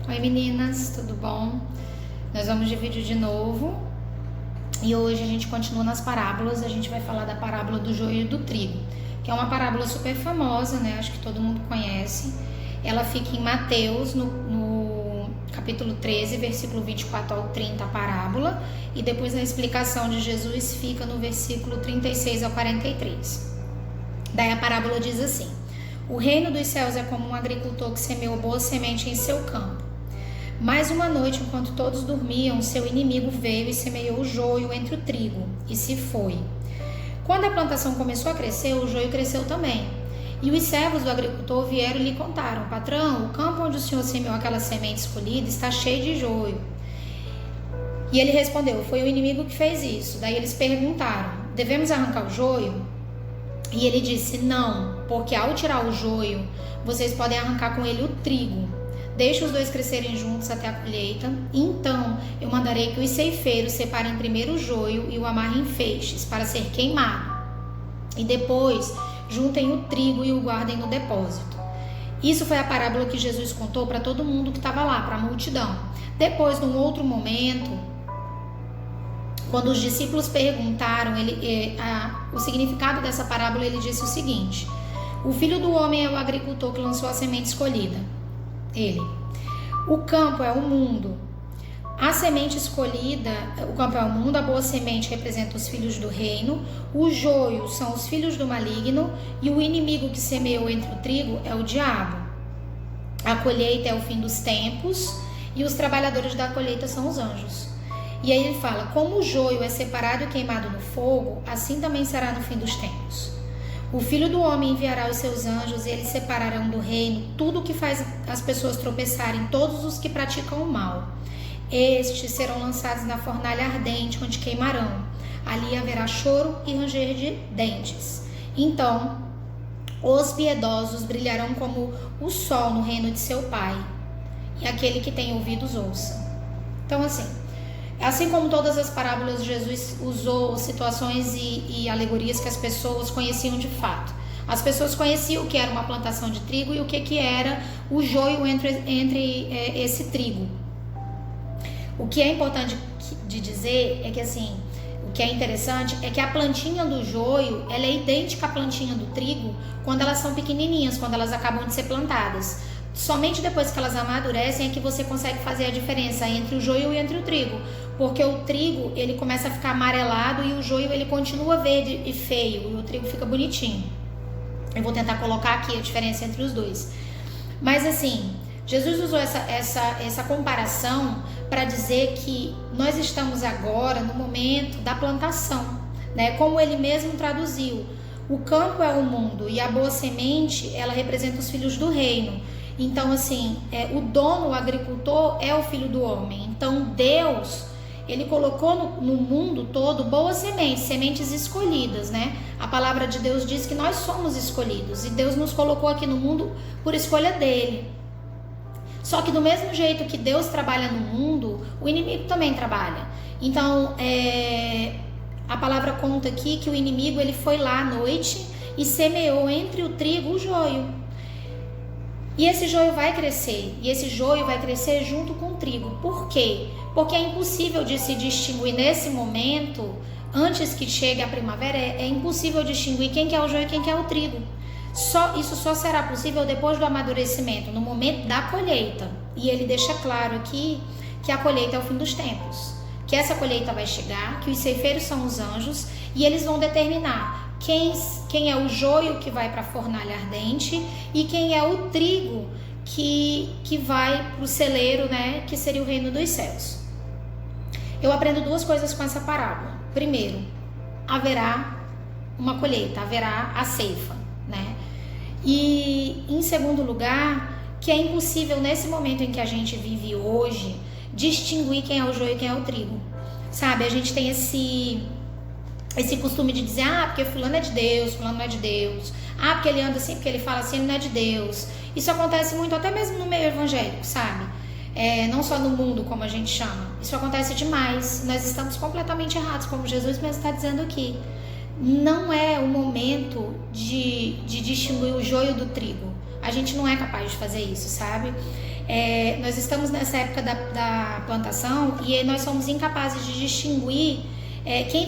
Oi meninas, tudo bom? Nós vamos dividir de novo e hoje a gente continua nas parábolas. A gente vai falar da parábola do joio e do trigo, que é uma parábola super famosa, né? Acho que todo mundo conhece. Ela fica em Mateus, no capítulo 13, versículo 24 ao 30, a parábola, e depois a explicação de Jesus fica no versículo 36 ao 43. Daí a parábola diz assim: o reino dos céus é como um agricultor que semeou boa semente em seu campo. Mas uma noite, enquanto todos dormiam, seu inimigo veio e semeou o joio entre o trigo, e se foi. Quando a plantação começou a crescer, o joio cresceu também. E os servos do agricultor vieram e lhe contaram: patrão, o campo onde o senhor semeou aquela semente escolhida está cheio de joio. E ele respondeu: foi o inimigo que fez isso. Daí eles perguntaram: devemos arrancar o joio? E ele disse: não, porque ao tirar o joio, vocês podem arrancar com ele o trigo. Deixe os dois crescerem juntos até a colheita. Então eu mandarei que os ceifeiros separem primeiro o joio e o amarrem em feixes para ser queimado. E depois juntem o trigo e o guardem no depósito. Isso foi a parábola que Jesus contou para todo mundo que estava lá, para a multidão. Depois, num outro momento, quando os discípulos perguntaram o significado dessa parábola, ele disse o seguinte: o filho do homem é o agricultor que lançou a semente escolhida. O campo é o mundo. A semente escolhida, o campo é o mundo, a boa semente representa os filhos do reino, o joio são os filhos do maligno e o inimigo que semeou entre o trigo é o diabo. A colheita é o fim dos tempos e os trabalhadores da colheita são os anjos. E aí ele fala: como o joio é separado e queimado no fogo, assim também será no fim dos tempos. O Filho do Homem enviará os seus anjos e eles separarão do reino tudo o que faz as pessoas tropeçarem, todos os que praticam o mal. Estes serão lançados na fornalha ardente, onde queimarão. Ali haverá choro e ranger de dentes. Então, os piedosos brilharão como o sol no reino de seu Pai. E aquele que tem ouvidos, ouça. Então, assim como todas as parábolas, Jesus usou situações e alegorias que as pessoas conheciam de fato. As pessoas conheciam o que era uma plantação de trigo e o que era o joio entre esse trigo. O que é importante de dizer é que o que é interessante é que a plantinha do joio, ela é idêntica à plantinha do trigo quando elas são pequenininhas, quando elas acabam de ser plantadas. Somente depois que elas amadurecem é que você consegue fazer a diferença entre o joio e entre o trigo, porque o trigo ele começa a ficar amarelado e o joio ele continua verde e feio e o trigo fica bonitinho. Eu vou tentar colocar aqui a diferença entre os dois. Mas Jesus usou essa comparação para dizer que nós estamos agora no momento da plantação, né? Como ele mesmo traduziu, o campo é o mundo e a boa semente ela representa os filhos do reino. Então, o dono, o agricultor, é o Filho do Homem. Então, Deus, ele colocou no mundo todo boas sementes escolhidas, né? A palavra de Deus diz que nós somos escolhidos e Deus nos colocou aqui no mundo por escolha dele. Só que do mesmo jeito que Deus trabalha no mundo, o inimigo também trabalha. Então, a palavra conta aqui que o inimigo ele foi lá à noite e semeou entre o trigo o joio. E esse joio vai crescer, e esse joio vai crescer junto com o trigo. Por quê? Porque é impossível de se distinguir nesse momento, antes que chegue a primavera, é impossível distinguir quem que é o joio e quem que é o trigo. Isso só será possível depois do amadurecimento, no momento da colheita. E ele deixa claro aqui que a colheita é o fim dos tempos, que essa colheita vai chegar, que os ceifeiros são os anjos, e eles vão determinar quem é o joio que vai para a fornalha ardente e quem é o trigo que vai para o celeiro, né, que seria o reino dos céus. Eu aprendo duas coisas com essa parábola. Primeiro, haverá uma colheita, haverá a ceifa, né? E em segundo lugar, que é impossível nesse momento em que a gente vive hoje distinguir quem é o joio e quem é o trigo. Sabe, a gente tem esse costume de dizer: porque fulano é de Deus, fulano não é de Deus. Porque ele anda assim, porque ele fala assim, ele não é de Deus. Isso acontece muito até mesmo no meio evangélico, sabe? Não só no mundo, como a gente chama. Isso acontece demais. Nós estamos completamente errados, como Jesus mesmo está dizendo aqui. Não é o momento de distinguir o joio do trigo. A gente não é capaz de fazer isso, sabe? Nós estamos nessa época da plantação e nós somos incapazes de distinguir quem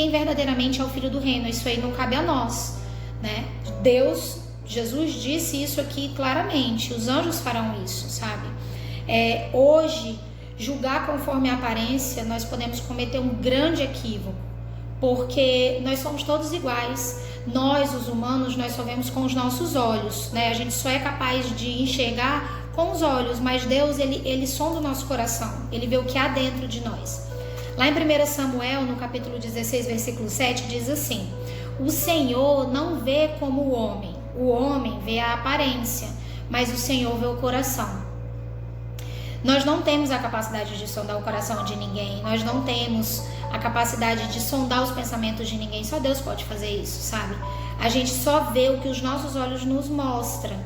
verdadeiramente é o filho do reino. Isso aí não cabe a nós, né? Jesus disse isso aqui claramente, os anjos farão isso, sabe? Hoje, julgar conforme a aparência, nós podemos cometer um grande equívoco, porque nós somos todos iguais. Nós, os humanos, nós só vemos com os nossos olhos, né? A gente só é capaz de enxergar com os olhos, mas Deus, ele sonda o nosso coração, ele vê o que há dentro de nós. Lá em 1 Samuel, no capítulo 16, versículo 7, diz assim: o Senhor não vê como o homem vê a aparência, mas o Senhor vê o coração. Nós não temos a capacidade de sondar o coração de ninguém, nós não temos a capacidade de sondar os pensamentos de ninguém, só Deus pode fazer isso, sabe? A gente só vê o que os nossos olhos nos mostram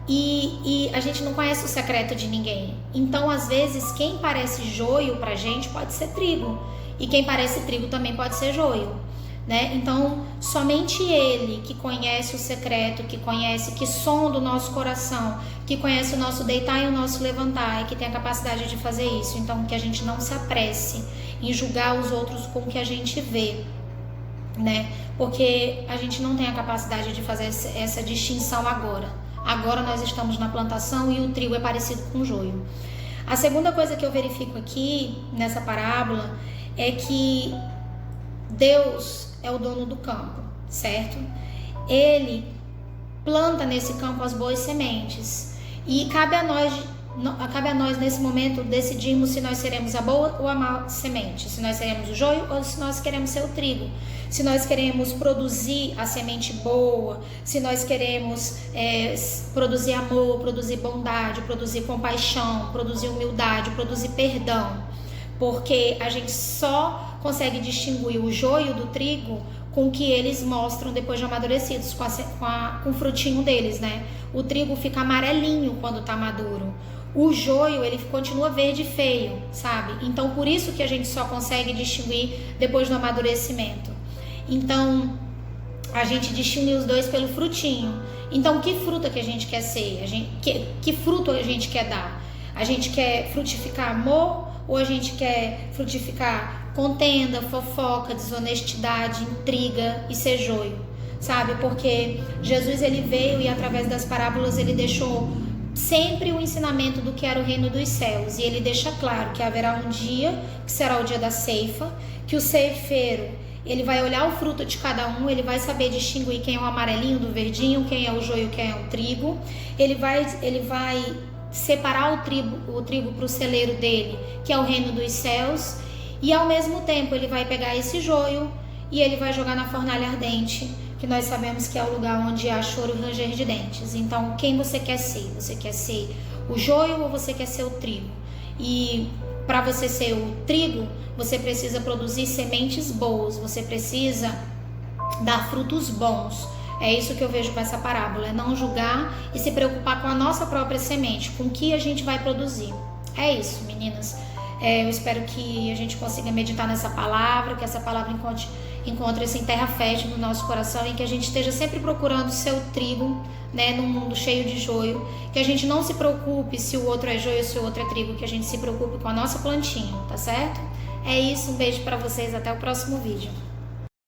e a gente não conhece o secreto de ninguém. Então, às vezes, quem parece joio pra gente pode ser trigo, e quem parece trigo também pode ser joio, né? Então, somente Ele que conhece o secreto, que sonda o nosso coração, que conhece o nosso deitar e o nosso levantar, e que tem a capacidade de fazer isso. Então, que a gente não se apresse em julgar os outros com o que a gente vê, né? Porque a gente não tem a capacidade de fazer essa distinção agora. Agora nós estamos na plantação e o trigo é parecido com o joio. A segunda coisa que eu verifico aqui nessa parábola é que Deus é o dono do campo, certo? Ele planta nesse campo as boas sementes e cabe a nós nesse momento decidirmos se nós seremos a boa ou a má semente, se nós seremos o joio ou se nós queremos ser o trigo, se nós queremos produzir a semente boa, se nós queremos produzir amor, produzir bondade, produzir compaixão, produzir humildade, produzir perdão, porque a gente só consegue distinguir o joio do trigo com o que eles mostram depois de amadurecidos, com o frutinho deles, né? O trigo fica amarelinho quando tá maduro. O joio, ele continua verde e feio, sabe? Então, por isso que a gente só consegue distinguir depois do amadurecimento. Então, a gente distingue os dois pelo frutinho. Então, que fruta que a gente quer ser? Que fruto a gente quer dar? A gente quer frutificar amor ou a gente quer frutificar contenda, fofoca, desonestidade, intriga e ser joio, sabe? Porque Jesus, ele veio e através das parábolas ele deixou sempre o ensinamento do que era o reino dos céus, e ele deixa claro que haverá um dia, que será o dia da ceifa, que o ceifeiro, ele vai olhar o fruto de cada um, ele vai saber distinguir quem é o amarelinho do verdinho, quem é o joio, quem é o trigo, ele vai separar o trigo para o celeiro dele, que é o reino dos céus, e ao mesmo tempo ele vai pegar esse joio e ele vai jogar na fornalha ardente, que nós sabemos que é o lugar onde há choro e ranger de dentes. Então, quem você quer ser? Você quer ser o joio ou você quer ser o trigo? E para você ser o trigo, você precisa produzir sementes boas, você precisa dar frutos bons. É isso que eu vejo com essa parábola, é não julgar e se preocupar com a nossa própria semente, com o que a gente vai produzir. É isso, meninas. Eu espero que a gente consiga meditar nessa palavra, que essa palavra encontre-se em terra fértil no nosso coração e que a gente esteja sempre procurando ser o trigo, né, num mundo cheio de joio, que a gente não se preocupe se o outro é joio ou se o outro é trigo, que a gente se preocupe com a nossa plantinha, tá certo? É isso, um beijo pra vocês, até o próximo vídeo.